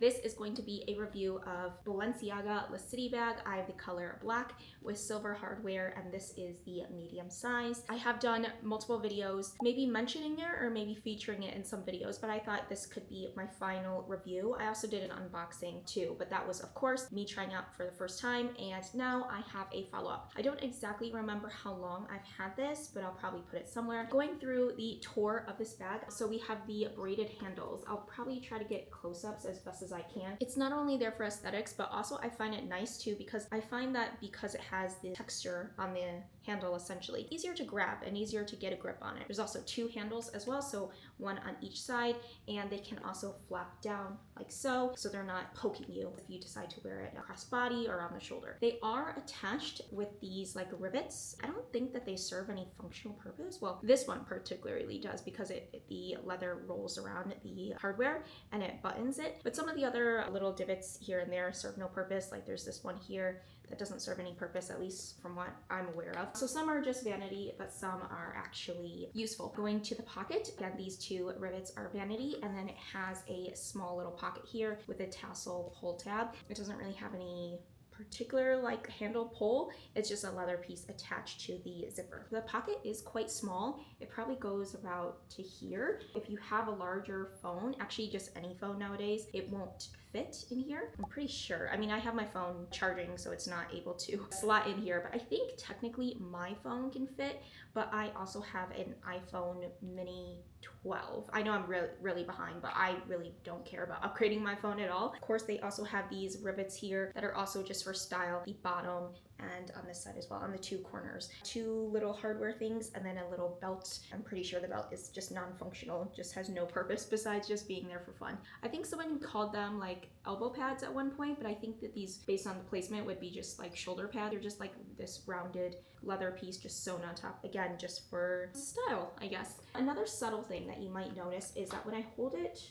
This is going to be a review of Balenciaga La City bag. I have the color black with silver hardware, and this is the medium size. I have done multiple videos, maybe mentioning it or maybe featuring it in some videos, but I thought this could be my final review. I also did an unboxing too, but that was of course me trying out for the first time, and now I have a follow-up. I don't exactly remember how long I've had this, but I'll probably put it somewhere. Going through the tour of this bag, so we have the braided handles. I'll probably try to get close-ups as best as I can. It's not only there for aesthetics, but also I find it nice too, because I find that because it has the texture on the handle, essentially easier to grab and easier to get a grip on it. There's also two handles as well, so one on each side, and they can also flap down like so they're not poking you if you decide to wear it across body or on the shoulder. They are attached with these like rivets. I don't think that they serve any functional purpose. Well, this one particularly does, because the leather rolls around the hardware and it buttons it, but some of the other little divots here and there serve no purpose. Like there's this one here that doesn't serve any purpose, at least from what I'm aware of. So some are just vanity, but some are actually useful. Going to the pocket, again, these two rivets are vanity, and then it has a small little pocket here with a tassel pull tab. It doesn't really have any particular like handle pull. It's just a leather piece attached to the zipper. The pocket is quite small. It probably goes about to here. If you have a larger phone, actually just any phone nowadays, it won't fit in here. I'm pretty sure. I mean, I have my phone charging, so it's not able to slot in here, but I think technically my phone can fit, but I also have an iPhone mini 12. I know I'm really behind, but I really don't care about upgrading my phone at all. Of course, they also have these rivets here that are also just for style, the bottom and on this side as well, on the two corners. Two little hardware things and then a little belt. I'm pretty sure the belt is just non-functional, just has no purpose besides just being there for fun. I think someone called them like elbow pads at one point, but I think that these, based on the placement, would be just like shoulder pads. They're just like this rounded leather piece just sewn on top, again, just for style, I guess. Another subtle thing that you might notice is that when I hold it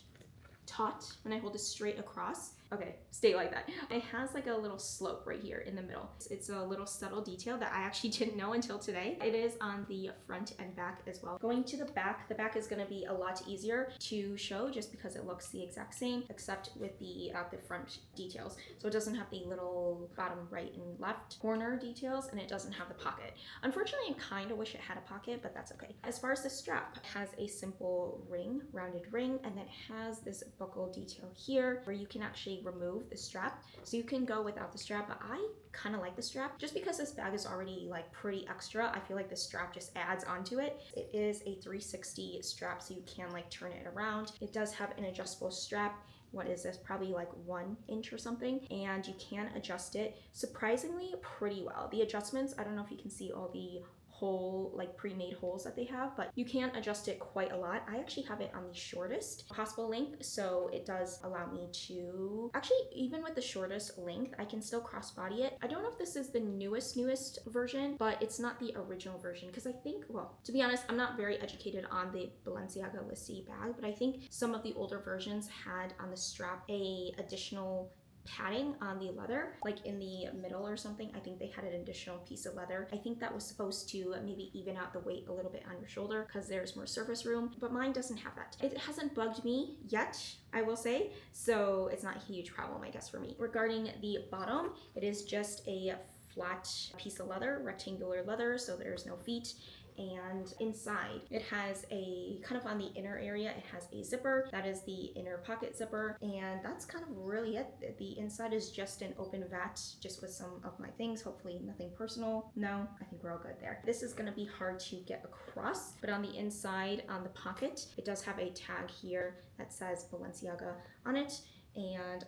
taut, when I hold it straight across, okay, stay like that, it has like a little slope right here in the middle. It's a little subtle detail that I actually didn't know until today. It is on the front and back as well. Going to the back is going to be a lot easier to show just because it looks the exact same, except with the front details. So it doesn't have the little bottom right and left corner details, and it doesn't have the pocket. Unfortunately, I kind of wish it had a pocket, but that's okay. As far as the strap, it has a simple ring, rounded ring, and then it has this buckle detail here where you can actually remove the strap, so you can go without the strap, but I kind of like the strap just because this bag is already like pretty extra. I feel like the strap just adds onto it. It is a 360 strap, so you can like turn it around. It does have an adjustable strap. What is this, probably like 1 inch or something, and you can adjust it surprisingly pretty well. The adjustments, I don't know if you can see all the hole, like pre-made holes that they have, but you can adjust it quite a lot. I actually have it on the shortest possible length, so it does allow me to actually, even with the shortest length, I can still crossbody it. I don't know if this is the newest version, but it's not the original version, because I think, well, to be honest, I'm not very educated on the Balenciaga La City bag, but I think some of the older versions had on the strap a additional padding on the leather, like in the middle or something. I think they had an additional piece of leather. I think that was supposed to maybe even out the weight a little bit on your shoulder because there's more surface room, but mine doesn't have that. It hasn't bugged me yet, I will say, so it's not a huge problem, I guess, for me. Regarding the bottom, it is just a flat piece of leather, rectangular leather, so there's no feet. And inside it has a kind of, on the inner area, it has a zipper. That is the inner pocket zipper, and that's kind of really it. The inside is just an open vat, just with some of my things, hopefully nothing personal. No, I think we're all good there. This is going to be hard to get across, but on the inside, on the pocket, it does have a tag here that says Balenciaga on it, and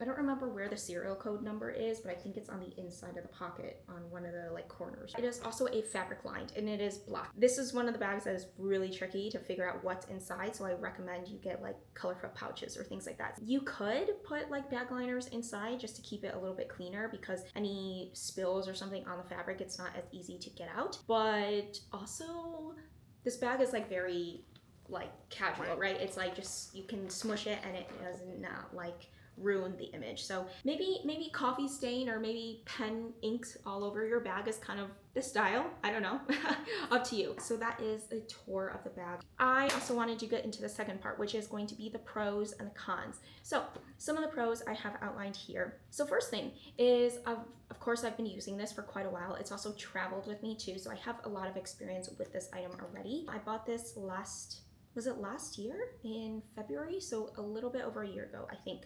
I don't remember where the serial code number is, but I think it's on the inside of the pocket on one of the like corners. It is also a fabric lined, and it is black. This is one of the bags that is really tricky to figure out what's inside, so I recommend you get like colorful pouches or things like that. You could put like bag liners inside just to keep it a little bit cleaner, because any spills or something on the fabric, it's not as easy to get out. But also, this bag is like very like casual, right? It's like just, you can smush it and it does not like ruin the image. So maybe coffee stain or maybe pen inks all over your bag is kind of the style. I don't know. Up to you. So that is a tour of the bag. I also wanted to get into the second part, which is going to be the pros and the cons. So some of the pros I have outlined here. So first thing is, of course, I've been using this for quite a while. It's also traveled with me too, so I have a lot of experience with this item already. I bought this was it last year in February? So a little bit over a year ago, I think.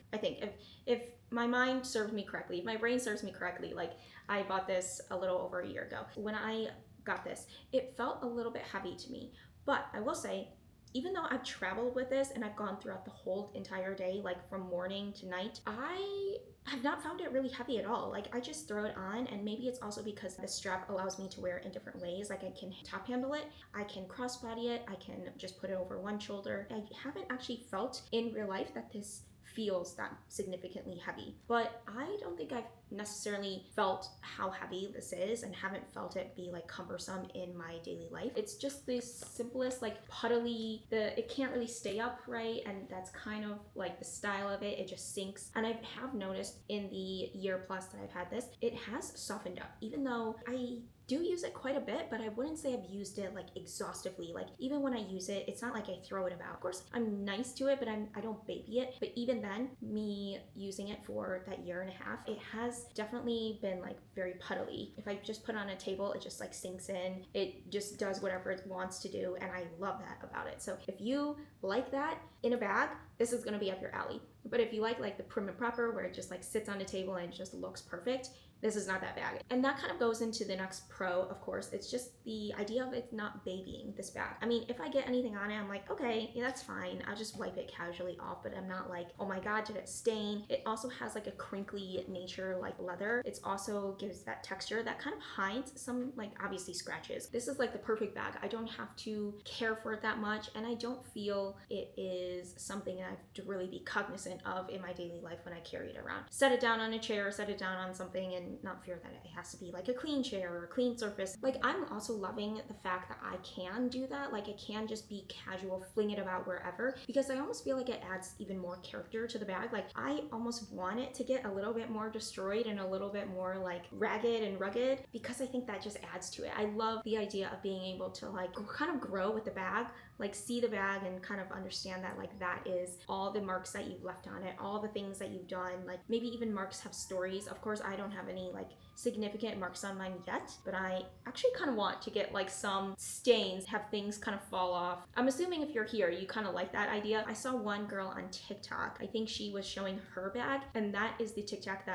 If my mind serves me correctly, if my brain serves me correctly, like I bought this a little over a year ago. When I got this, it felt a little bit heavy to me, but I will say, even though I've traveled with this and I've gone throughout the whole entire day, like from morning to night, I have not found it really heavy at all. Like I just throw it on, and maybe it's also because the strap allows me to wear it in different ways. Like I can top handle it, I can crossbody it, I can just put it over one shoulder. I haven't actually felt in real life that this feels that significantly heavy, but I don't think I've necessarily felt how heavy this is and haven't felt it be like cumbersome in my daily life. It's just the simplest, like puddly, it can't really stay upright, and that's kind of like the style of it. It just sinks. And I have noticed in the year plus that I've had this, it has softened up, even though I do use it quite a bit, but I wouldn't say I've used it like exhaustively. Like even when I use it, it's not like I throw it about. Of course, I'm nice to it, but I don't baby it. But even then, me using it for that year and a half, it has definitely been like very puddly. If I just put it on a table, it just like sinks in. It just does whatever it wants to do, and I love that about it. So if you like that in a bag, this is gonna be up your alley. But if you like the prim and proper, where it just like sits on a table and it just looks perfect, this is not that bag. And that kind of goes into the next pro, of course. It's just the idea of it not babying this bag. I mean, if I get anything on it, I'm like, okay, yeah, that's fine. I'll just wipe it casually off, but I'm not like, oh my God, did it stain? It also has like a crinkly nature like leather. It also gives that texture that kind of hides some like obviously scratches. This is like the perfect bag. I don't have to care for it that much, and I don't feel it is something that I have to really be cognizant of in my daily life when I carry it around. Set it down on a chair, set it down on something, and not fear that it has to be like a clean chair or a clean surface. Like I'm also loving the fact that I can do that. Like it can just be casual, fling it about wherever, because I almost feel like it adds even more character to the bag. Like I almost want it to get a little bit more destroyed and a little bit more like ragged and rugged, because I think that just adds to it. I love the idea of being able to like kind of grow with the bag, like see the bag and kind of understand that like that is all the marks that you've left on it, all the things that you've done. Like maybe even marks have stories. Of course, I don't have any like significant marks on mine yet, but I actually kind of want to get like some stains, have things kind of fall off. I'm assuming if you're here, you kind of like that idea. I saw one girl on TikTok. I think she was showing her bag, and that is the TikTok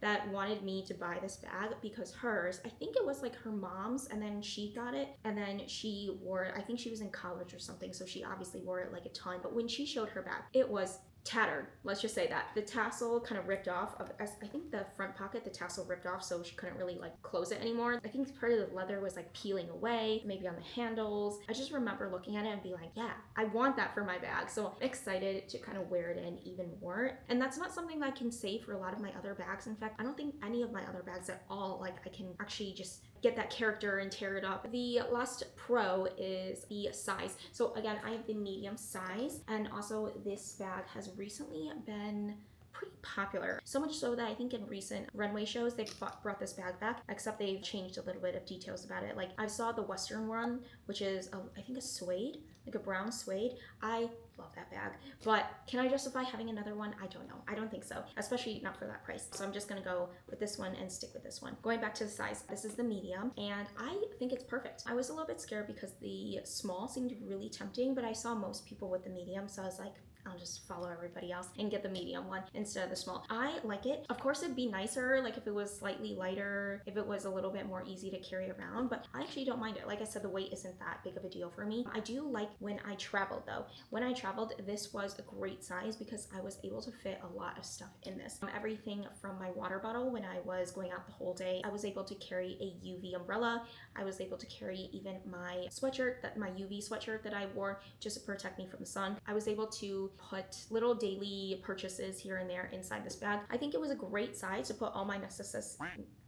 that wanted me to buy this bag, because hers, I think it was like her mom's, and then she got it, and then she wore it. I think she was in college or something, so she obviously wore it like a ton. But when she showed her bag, it was tattered. Let's just say that. The tassel kind of ripped off of, I think the front pocket, the tassel ripped off, so she couldn't really like close it anymore. I think part of the leather was like peeling away, maybe on the handles. I just remember looking at it and be like, yeah, I want that for my bag. So I'm excited to kind of wear it in even more. And that's not something I can say for a lot of my other bags. In fact, I don't think any of my other bags at all, like I can actually just get that character and tear it up. The last pro is the size. So again, I have the medium size, and also this bag has recently been pretty popular. So much so that I think in recent runway shows, they've brought this bag back, except they've changed a little bit of details about it. Like I saw the Western one, which is I think a suede, like a brown suede. I love that bag, but can I justify having another one? I don't know. I don't think so, especially not for that price. So I'm just gonna go with this one and stick with this one. Going back to the size, this is the medium, and I think it's perfect. I was a little bit scared because the small seemed really tempting, but I saw most people with the medium, so I was like, I'll just follow everybody else and get the medium one instead of the small. I like it. Of course, it'd be nicer like if it was slightly lighter, if it was a little bit more easy to carry around, but I actually don't mind it. Like I said, the weight isn't that big of a deal for me. I do like when I traveled though. When I traveled, this was a great size because I was able to fit a lot of stuff in this. Everything from my water bottle when I was going out the whole day. I was able to carry a UV umbrella. I was able to carry even my sweatshirt, my UV sweatshirt that I wore just to protect me from the sun. I was able to put little daily purchases here and there inside this bag. I think it was a great size to put all my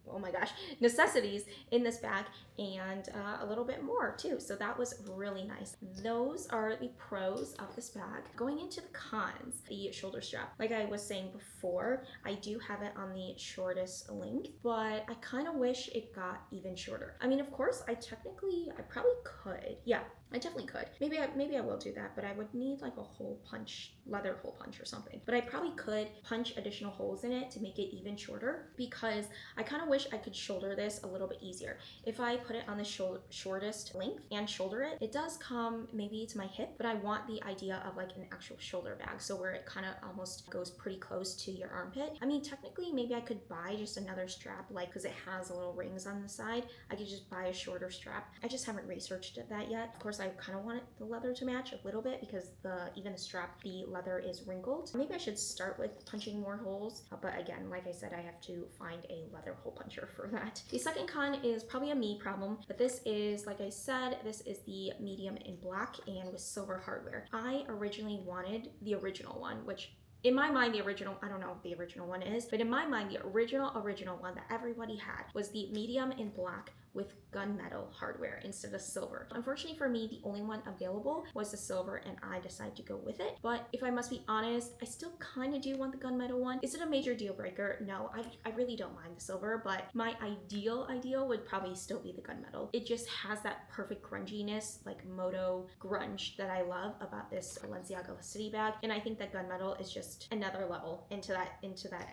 oh my gosh, necessities in this bag, and a little bit more too. So that was really nice. Those are the pros of this bag. Going into the cons, the shoulder strap. Like I was saying before, I do have it on the shortest length, but I kind of wish it got even shorter. I mean, of course, I probably could. Yeah, I definitely could. Maybe I will do that, but I would need like a hole punch, leather hole punch or something. But I probably could punch additional holes in it to make it even shorter, because I kind of wish I could shoulder this a little bit easier. If I put it on the shortest length and shoulder it, it does come maybe to my hip, but I want the idea of like an actual shoulder bag, so where it kind of almost goes pretty close to your armpit. I mean, technically, maybe I could buy just another strap, like, because it has little rings on the side. I could just buy a shorter strap. I just haven't researched that yet. Of course, I kind of want the leather to match a little bit, because even the strap, the leather is wrinkled. Maybe I should start with punching more holes, but again, like I said, I have to find a leather hole puncher for that. The second con is probably a me problem, but this is, like I said, this is the medium in black and with silver hardware. I originally wanted the original one, which in my mind, the original, I don't know if the original one is, but in my mind, the original one that everybody had was the medium in black with gunmetal hardware instead of silver. Unfortunately for me, the only one available was the silver, and I decided to go with it. But if I must be honest, I still kind of do want the gunmetal one. Is it a major deal breaker? No, I really don't mind the silver, but my ideal would probably still be the gunmetal. It just has that perfect grunginess, like moto grunge, that I love about this Balenciaga city bag, and I think that gunmetal is just another level into that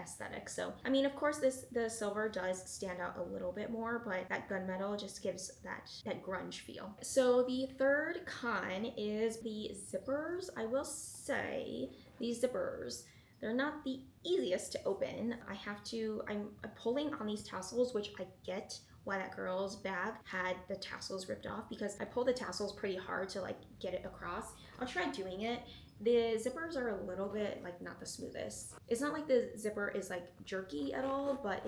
aesthetic. So I mean, of course, the silver does stand out a little bit more, but that gunmetal just gives that grunge feel. So the third con is the zippers. I will say these zippers, they're not the easiest to open. I'm pulling on these tassels, which I get why that girl's bag had the tassels ripped off, because I pulled the tassels pretty hard to like get it across. I'll try doing it. The zippers are a little bit like not the smoothest. It's not like the zipper is like jerky at all, but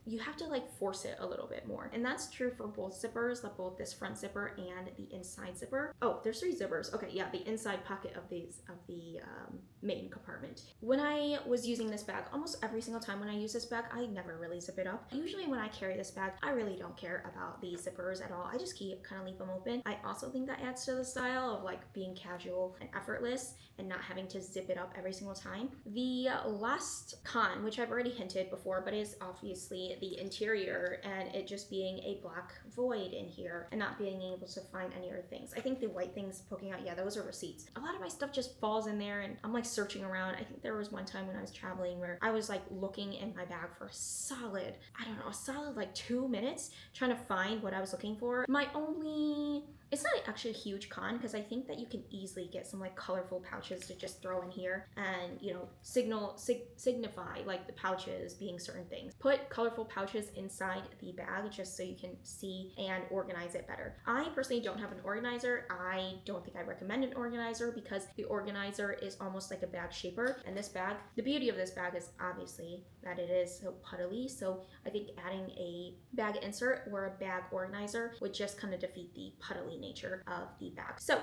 you have to like force it a little bit more. And that's true for both zippers, like both this front zipper and the inside zipper. Oh, there's 3 zippers. Okay, yeah, the inside pocket of the main compartment. When I was using this bag, almost every single time when I use this bag, I never really zip it up. Usually when I carry this bag, I really don't care about the zippers at all. I just kind of leave them open. I also think that adds to the style of like being casual and effortless and not having to zip it up every single time. The last con, which I've already hinted before, but is obviously the interior and it just being a black void in here and not being able to find any other things. I think the white things poking out, yeah, those are receipts. A lot of my stuff just falls in there and I'm like searching around. I think there was one time when I was traveling where I was like looking in my bag for a solid like 2 minutes trying to find what I was looking for. It's not actually a huge con, because I think that you can easily get some like colorful pouches to just throw in here and, you know, signify like the pouches being certain things. Put colorful pouches inside the bag just so you can see and organize it better. I personally don't have an organizer. I don't think I recommend an organizer, because the organizer is almost like a bag shaper, and this bag, the beauty of this bag is obviously that it is so puddly. So I think adding a bag insert or a bag organizer would just kind of defeat the puddly nature of the bag. So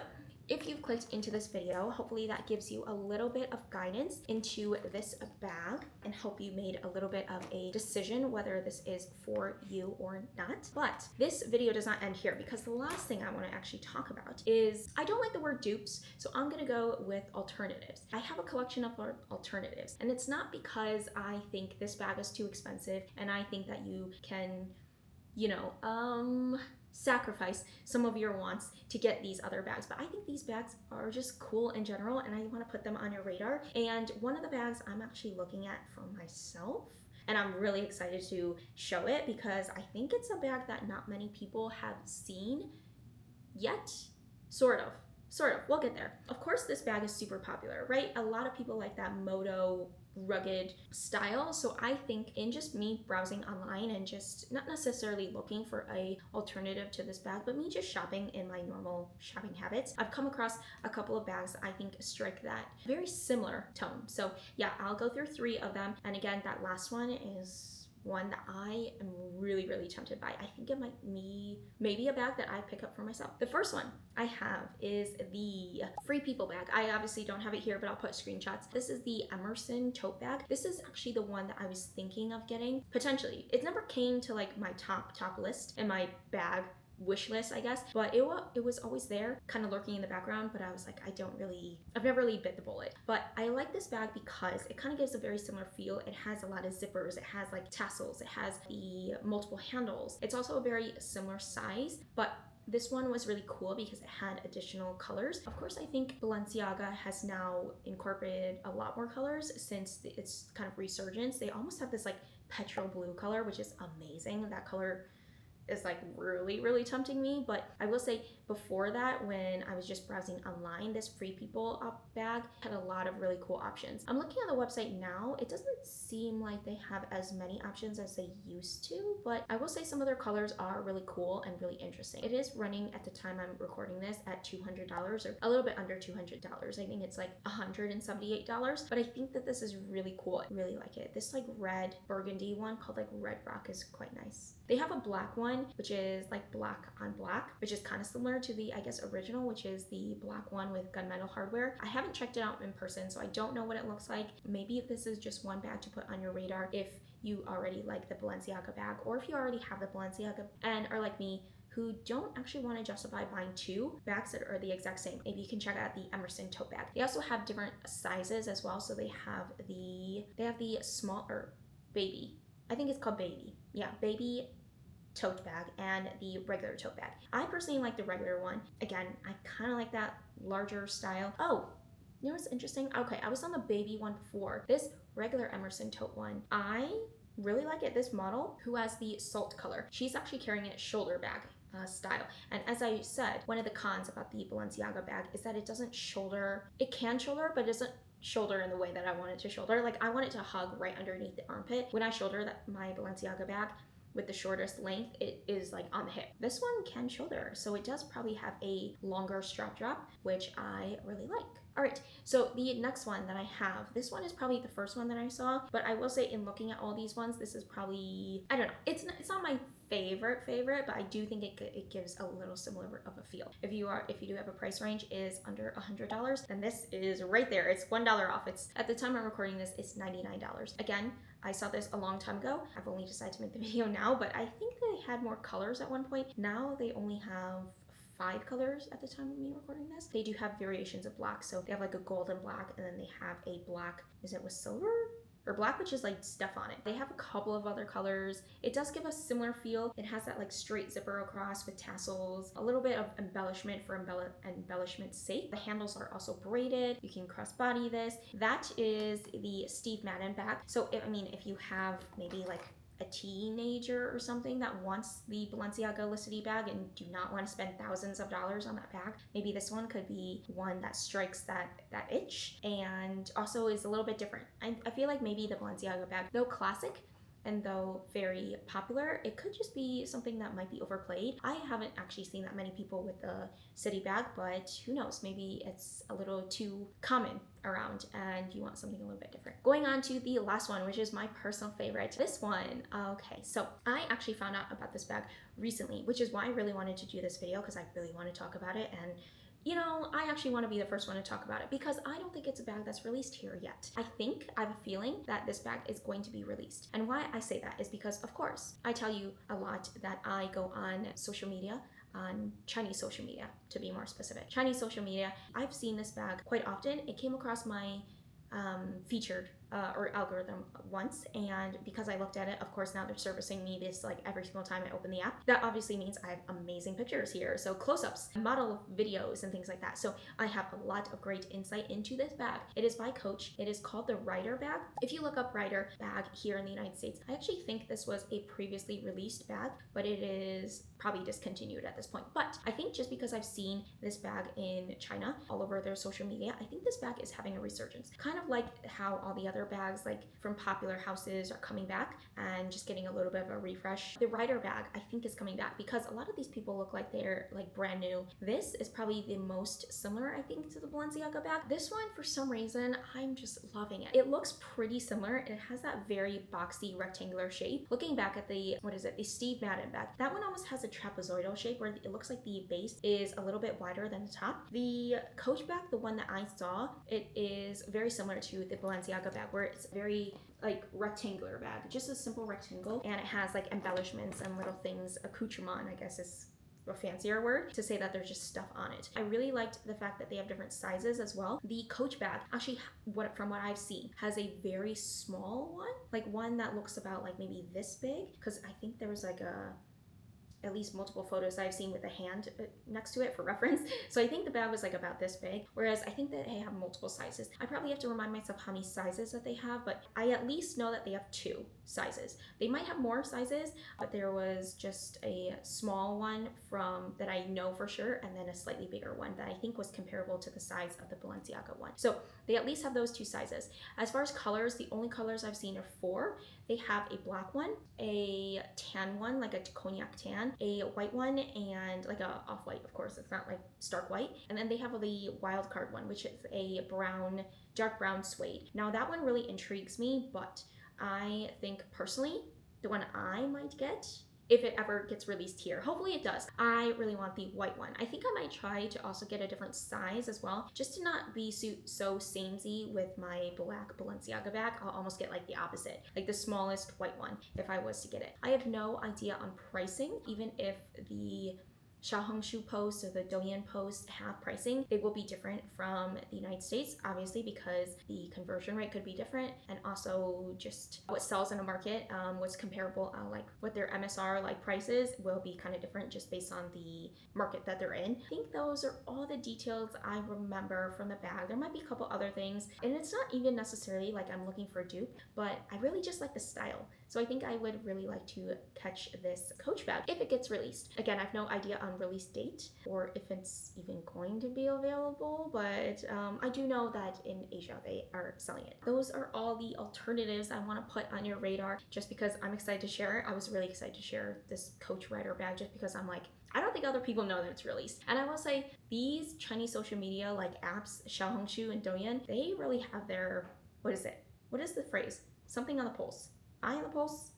if you've clicked into this video, hopefully that gives you a little bit of guidance into this bag and help you made a little bit of a decision whether this is for you or not. But this video does not end here, because the last thing I want to actually talk about is, I don't like the word dupes, so I'm gonna go with alternatives. I have a collection of alternatives, and it's not because I think this bag is too expensive and I think that you can, you know, sacrifice some of your wants to get these other bags, but I think these bags are just cool in general and I want to put them on your radar. And one of the bags I'm actually looking at for myself, and I'm really excited to show it because I think it's a bag that not many people have seen yet. Sort of, we'll get there. Of course, this bag is super popular, right? A lot of people like that moto rugged style. So I think in just me browsing online and just not necessarily looking for a alternative to this bag, but me just shopping in my normal shopping habits, I've come across a couple of bags that I think strike that very similar tone. So yeah, I'll go through 3 of them. And again, that last one is one that I am really, really tempted by. I think it might be maybe a bag that I pick up for myself. The first one I have is the Free People bag. I obviously don't have it here, but I'll put screenshots. This is the Emerson tote bag. This is actually the one that I was thinking of getting, potentially. It never came to like my top list in my bag wish list, I guess, but it was always there, kind of lurking in the background, but I was like, I've never really bit the bullet. But I like this bag because it kind of gives a very similar feel. It has a lot of zippers, it has like tassels, it has the multiple handles. It's also a very similar size, but this one was really cool because it had additional colors. Of course, I think Balenciaga has now incorporated a lot more colors since its kind of resurgence. They almost have this like petrol blue color, which is amazing. That color is like really, really tempting me. But I will say, before that, when I was just browsing online, this Free People bag had a lot of really cool options. I'm looking on the website now. It doesn't seem like they have as many options as they used to, but I will say some of their colors are really cool and really interesting. It is running, at the time I'm recording this, at $200 or a little bit under $200. I think it's like $178, but I think that this is really cool. I really like it. This like red burgundy one called like Red Rock is quite nice. They have a black one, which is like black on black, which is kind of similar to the, I guess, original, which is the black one with gunmetal hardware. I haven't checked it out in person, so I don't know what it looks like. Maybe this is just one bag to put on your radar if you already like the Balenciaga bag, or if you already have the Balenciaga and are like me, who don't actually want to justify buying two bags that are the exact same. Maybe you can check out the Emerson tote bag. They also have different sizes as well. So they have the small, or baby, I think it's called baby. Yeah, baby tote bag and the regular tote bag. I personally like the regular one. Again, I kind of like that larger style. Oh, you know what's interesting? Okay, I was on the baby one before. This regular Emerson tote one, I really like it. This model, who has the salt color, she's actually carrying it shoulder bag style. And as I said, one of the cons about the Balenciaga bag is that it doesn't shoulder. It can shoulder, but it doesn't shoulder in the way that I want it to shoulder. Like, I want it to hug right underneath the armpit. When I shoulder my Balenciaga bag with the shortest length, it is like on the hip. This one can shoulder, so it does probably have a longer strap drop, which I really like. All right, so the next one that I have, this one is probably the first one that I saw, but I will say, in looking at all these ones, this is probably, I don't know, it's not my favorite, but I do think it gives a little similar of a feel. If you do have a price range is under $100, then this is right there. It's $1 off. It's, at the time I'm recording this, it's $99. Again, I saw this a long time ago. I've only decided to make the video now, but I think they had more colors at one point. Now they only have 5 colors at the time of me recording this. They do have variations of black, so they have like a golden black, and then they have a black, is it with silver? Or black, which is like stuff on it. They have a couple of other colors. It does give a similar feel. It has that like straight zipper across with tassels, a little bit of embellishment for embellishment's sake. The handles are also braided. You can crossbody this. That is the Steve Madden bag. So if you have maybe like a teenager or something that wants the Balenciaga Licity bag and do not want to spend thousands of dollars on that bag, maybe this one could be one that strikes that itch, and also is a little bit different. I feel like maybe the Balenciaga bag, though classic and though very popular, it could just be something that might be overplayed. I haven't actually seen that many people with the city bag, but who knows, maybe it's a little too common around and you want something a little bit different. Going on to the last one, which is my personal favorite. This one, okay, so I actually found out about this bag recently, which is why I really wanted to do this video, because I really want to talk about it. And you know, I actually want to be the first one to talk about it because I don't think it's a bag that's released here yet. I have a feeling that this bag is going to be released. And why I say that is because, of course, I tell you a lot that I go on social media, on Chinese social media, to be more specific. Chinese social media, I've seen this bag quite often. It came across my featured or algorithm once, and because I looked at it, of course now they're servicing me this like every single time I open the app. That obviously means I have amazing pictures here, so close-ups, model videos, and things like that. So I have a lot of great insight into this bag. It is by Coach. It is called the Rhyder Bag. If you look up Rhyder Bag here in the United States, I actually think this was a previously released bag, but it is probably discontinued at this point. But I think just because I've seen this bag in China all over their social media, I think this bag is having a resurgence. Kind of of like how all the other bags like from popular houses are coming back and just getting a little bit of a refresh. The Rhyder bag I think is coming back because a lot of these people look like they're like brand new. This is probably the most similar, I think, to the Balenciaga bag. This one, for some reason, I'm just loving it. It looks pretty similar. It has that very boxy rectangular shape. Looking back at the, what is it, the Steve Madden bag, that one almost has a trapezoidal shape where it looks like the base is a little bit wider than the top. The Coach bag, the one that I saw, it is very similar to the Balenciaga bag where it's very like rectangular bag, just a simple rectangle, and it has like embellishments and little things, accoutrement, I guess is a fancier word to say that there's just stuff on it. I really liked the fact that they have different sizes as well. The Coach bag actually, from what I've seen, has a very small one, like one that looks about like maybe this big, because I think there was like at least multiple photos I've seen with a hand next to it for reference. So I think the bag was like about this big, whereas I think that they have multiple sizes. I probably have to remind myself how many sizes that they have, but I at least know that they have 2 sizes. They might have more sizes, but there was just a small one from that I know for sure, and then a slightly bigger one that I think was comparable to the size of the Balenciaga one. So they at least have those 2 sizes. As far as colors, the only colors I've seen are 4. They have a black one, a tan one, like a cognac tan, a white one, and like a off-white, of course, it's not like stark white. And then they have the wild card one, which is a brown, dark brown suede. Now that one really intrigues me, but I think personally, the one I might get, if it ever gets released here, hopefully it does, I really want the white one. I think I might try to also get a different size as well, just to not be so samey with my black Balenciaga bag. I'll almost get like the opposite, like the smallest white one if I was to get it. I have no idea on pricing, even if the Xiaohongshu post or the Douyin post have pricing, they will be different from the United States, obviously, because the conversion rate could be different, and also just what sells in a market, what's comparable, like what their MSR like prices will be kind of different just based on the market that they're in. I think those are all the details I remember from the bag. There might be a couple other things, and it's not even necessarily like I'm looking for a dupe, but I really just like the style. So I think I would really like to catch this Coach bag if it gets released. Again, I have no idea on release date or if it's even going to be available, but I do know that in Asia they are selling it. Those are all the alternatives I want to put on your radar just because I'm excited to share it. I was really excited to share this Coach Rhyder bag just because I'm like, I don't think other people know that it's released. And I will say these Chinese social media like apps, Xiaohongshu and Douyin, they really have their, what is it? What is the phrase? Something on the pulse. Eye on the pulse,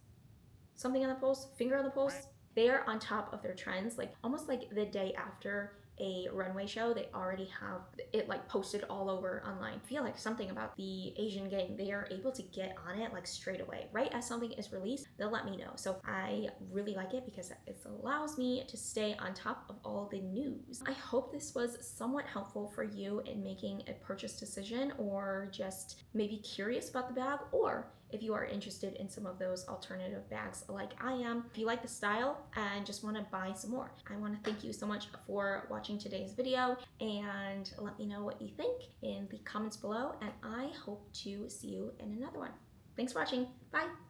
something on the pulse, finger on the pulse. They are on top of their trends, like almost like the day after a runway show, they already have it like posted all over online. I feel like something about the Asian gang, they are able to get on it like straight away. Right as something is released, they'll let me know. So I really like it because it allows me to stay on top of all the news. I hope this was somewhat helpful for you in making a purchase decision, or just maybe curious about the bag, or if you are interested in some of those alternative bags like I am. If you like the style and just want to buy some more, I want to thank you so much for watching today's video, and let me know what you think in the comments below, and I hope to see you in another one. Thanks for watching. Bye.